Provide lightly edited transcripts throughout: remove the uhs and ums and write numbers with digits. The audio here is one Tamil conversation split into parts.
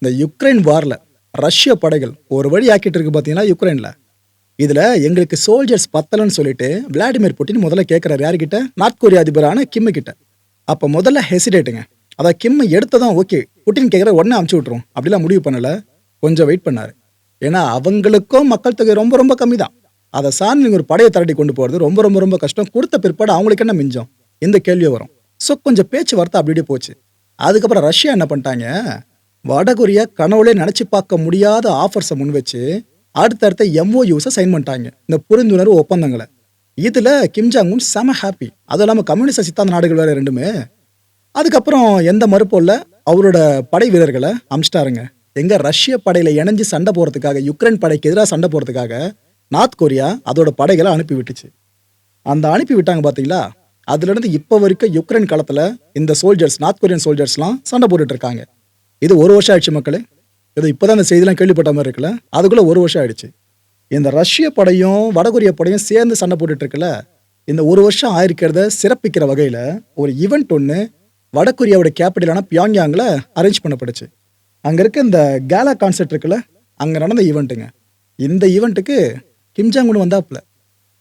இந்த யுக்ரைன் வார்ல ரஷ்ய படைகள் ஒரு வழி ஆக்கிட்டு இருக்கு பார்த்தீங்கன்னா யுக்ரைன்ல. இதுல எங்களுக்கு சோல்ஜர்ஸ் பத்தலன்னு சொல்லிட்டு விளாடிமிர் புட்டின் முதல்ல கேட்கிறாரு யார்கிட்ட? நார்த் கொரியா அதிபரான கிம் கிட்ட. அப்ப முதல்ல ஹெசிடேட்டுங்க. அதான் கிம் எடுத்ததும் ஓகே. புட்டின் கேட்கிற உடனே அமுச்சு விட்டுரும். அப்படிலாம் முடிவு பண்ணல. கொஞ்சம் வெயிட் பண்ணாரு. ஏன்னா அவங்களுக்கும் மக்கள் தொகை ரொம்ப ரொம்ப கம்மி தான். அதை சார்ந்து நீங்க ஒரு படையை திரட்டி கொண்டு போறது ரொம்ப ரொம்ப ரொம்ப கஷ்டம். கொடுத்த பிற்பாடு அவங்களுக்கு என்ன மிஞ்சம்? இந்த கேள்வி வரும். ஸோ கொஞ்சம் பேச்சுவார்த்தை அப்படி இப்படியே போச்சு. அதுக்கப்புறம் ரஷ்யா என்ன பண்ணிட்டாங்க? வடகொரியா கனவுலே நினைச்சு பார்க்க முடியாத ஆஃபர்ஸை முன் வச்சு அடுத்தடுத்த எம்ஓயூஸை சைன் பண்ணிட்டாங்க. இந்த புரிந்துணர்வு ஒப்பந்தங்களை. இதுல கிம் ஜாங் உன் செம ஹாப்பி. அதுவும் இல்லாமல் கம்யூனிஸ்ட் சித்தாந்த நாடுகள் வேற ரெண்டுமே. அதுக்கப்புறம் எந்த மறுப்பும் இல்லை. அவரோட படை வீரர்களை அமிச்சிட்டாருங்க. எங்க ரஷ்ய படையில இணைஞ்சு சண்டை போறதுக்காக, யுக்ரைன் படைக்கு எதிராக சண்டை போறதுக்காக நார்த் கொரியா அதோட படைகளை அனுப்பி விட்டுச்சு. அந்த அனுப்பி விட்டாங்க பாத்தீங்களா? அதுல இருந்து இப்ப வரைக்கும் யுக்ரைன் களத்துல இந்த சோல்ஜர்ஸ், நார்த் கொரியன் சோல்ஜர்ஸ்லாம் சண்டை போட்டுட்டு இருக்காங்க. இது ஒரு வருஷம் ஆயிடுச்சு மக்களே. இது இப்பதான் இந்த செய்திலாம் கேள்விப்பட்ட மாதிரி இருக்குல்ல. அதுக்குள்ள ஒரு வருஷம் ஆயிடுச்சு. இந்த ரஷ்ய படையும் வடகொரிய படையும் சேர்ந்து சண்டை போட்டுட்டு இருக்குல்ல. இந்த ஒரு வருஷம் ஆயிருக்கிறத சிறப்பிக்கிற வகையில ஒரு ஈவெண்ட் ஒன்று வடகொரியாவோட கேபிட்டலான பியாங்யாங்ல அரேஞ்ச் பண்ணப்பட்டுச்சு. அங்க இருக்க இந்த கேலா கான்சர்ட் இருக்குல்ல, அங்க நடந்த ஈவெண்ட்டுங்க. இந்த ஈவெண்ட்டுக்கு கிம் ஜாங் உன் வந்தாப்புல.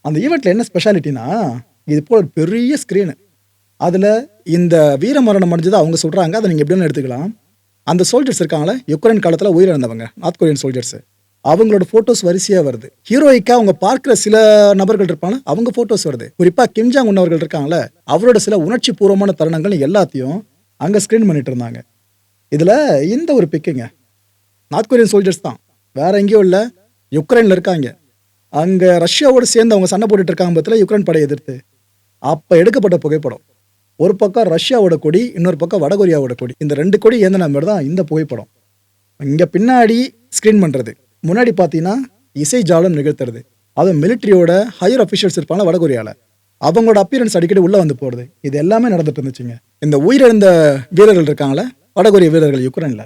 அந்த ஈவெண்ட்ல என்ன ஸ்பெஷாலிட்டினா, இது போல ஒரு பெரிய ஸ்கிரீனு. அதுல இந்த வீரமரணம் அடைஞ்சதை அவங்க சொல்றாங்க. அதை நீங்க எப்படின்னு எடுத்துக்கலாம். அந்த சோல்ஜர்ஸ் இருக்காங்களே, யுக்ரைன் காலத்துல உயிரிழந்தவங்க, நார்த் கொரியன் சோல்ஜர்ஸ், அவங்களோட போட்டோஸ் வரிசையா வருது. ஹீரோயிக்கா அவங்க பார்க்கிற சில நபர்கள் இருப்பாங்க, அவங்க போட்டோஸ் வருது. குறிப்பா கிம் ஜாங் உன் அவர்கள் இருக்காங்களே, அவரோட சில உணர்ச்சி பூர்வமான தருணங்கள் எல்லாத்தையும் அங்க ஸ்கிரீன் பண்ணிட்டு இருந்தாங்க. இதுல இந்த ஒரு பிக்குங்க, நார்த் கொரியன் சோல்ஜர்ஸ் தான், வேற எங்கேயும் இல்ல, யுக்ரைன்ல இருக்காங்க. அங்க ரஷ்யாவோட சேர்ந்து அவங்க சண்டை போட்டுட்டு இருக்காங்க பத்தில யுக்ரைன் படையை எதிர்த்து. அப்ப எடுக்கப்பட்ட புகைப்படம். ஒரு பக்கம் ரஷ்யாவோட கொடி, இன்னொரு பக்கம் வடகொரியாவோட கொடி. இந்த ரெண்டு கொடி ஏந்தின மாதிரி தான் இந்த புகைப்படம். இங்க பின்னாடி ஸ்கிரீன் பண்றது, முன்னாடி பார்த்தீங்கன்னா இசை ஜாலம் நிகழ்த்துறது. அதுவும் மிலிட்ரியோட ஹையர் அஃபிஷியல்ஸ் இருப்பாங்க வடகொரியால, அவங்களோட அப்பியரன்ஸ் அடிக்கடி உள்ள வந்து போறது. இது எல்லாமே நடந்துட்டு இருந்துச்சுங்க. இந்த உயிரிழந்த வீரர்கள் இருக்காங்களே, வடகொரிய வீரர்கள் யுக்ரைன்ல,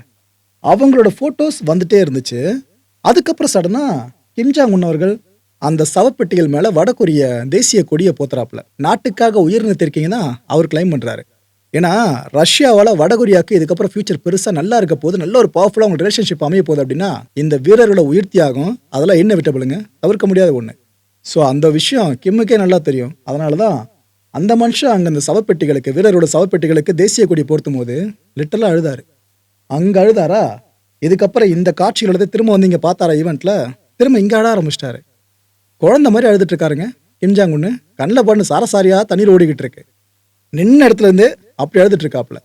அவங்களோட போட்டோஸ் வந்துட்டே இருந்துச்சு. அதுக்கப்புறம் சடனா கிம் ஜாங் உன் அவர்கள் அந்த சவப்பெட்டிகள் மேல வடகொரிய தேசிய கொடியை போத்துறாப்புல. நாட்டுக்காக உயிர் நிறுத்திருக்கீங்கன்னா அவர் கிளைம் பண்றாரு. ஏன்னா ரஷ்யாவால வடகொரியாவுக்கு இதுக்கப்புறம் ஃபியூச்சர் பெருசா நல்லா இருக்க போது, நல்ல ஒரு பவர்ஃபுல்லா உங்க ரிலேஷன்ஷிப் அமைய போகுது அப்படின்னா இந்த வீரர்களோட உயிர் தியாகம் அதெல்லாம் இன்னெவிட்டபிளுங்க, தவிர்க்க முடியாத ஒண்ணு. ஸோ அந்த விஷயம் கிம்முக்கே நல்லா தெரியும். அதனாலதான் அந்த மனுஷன் அங்க அந்த சவப்பெட்டிகளுக்கு, வீரரோட சவப்பெட்டிகளுக்கு தேசிய கொடி போர்த்தும் போது லிட்டரலா அழுதாரு. அங்க அழுதாரா, இதுக்கப்புறம் இந்த காட்சிகளோட திரும்ப வந்து இங்க பார்த்தாரா ஈவெண்ட்ல, திரும்ப இங்க அழ ஆரம்பிச்சிட்டாரு. குழந்தை மாதிரி அழுதுட்டு இருக்காருங்க கிம் ஜாங் உன். கண்ணில் பண்ணு சாரசாரியா தண்ணீர் ஓடிக்கிட்டு இருக்கு. நின்ன இடத்துல இருந்து அப்படி அழுதுட்டு இருக்காப்புல.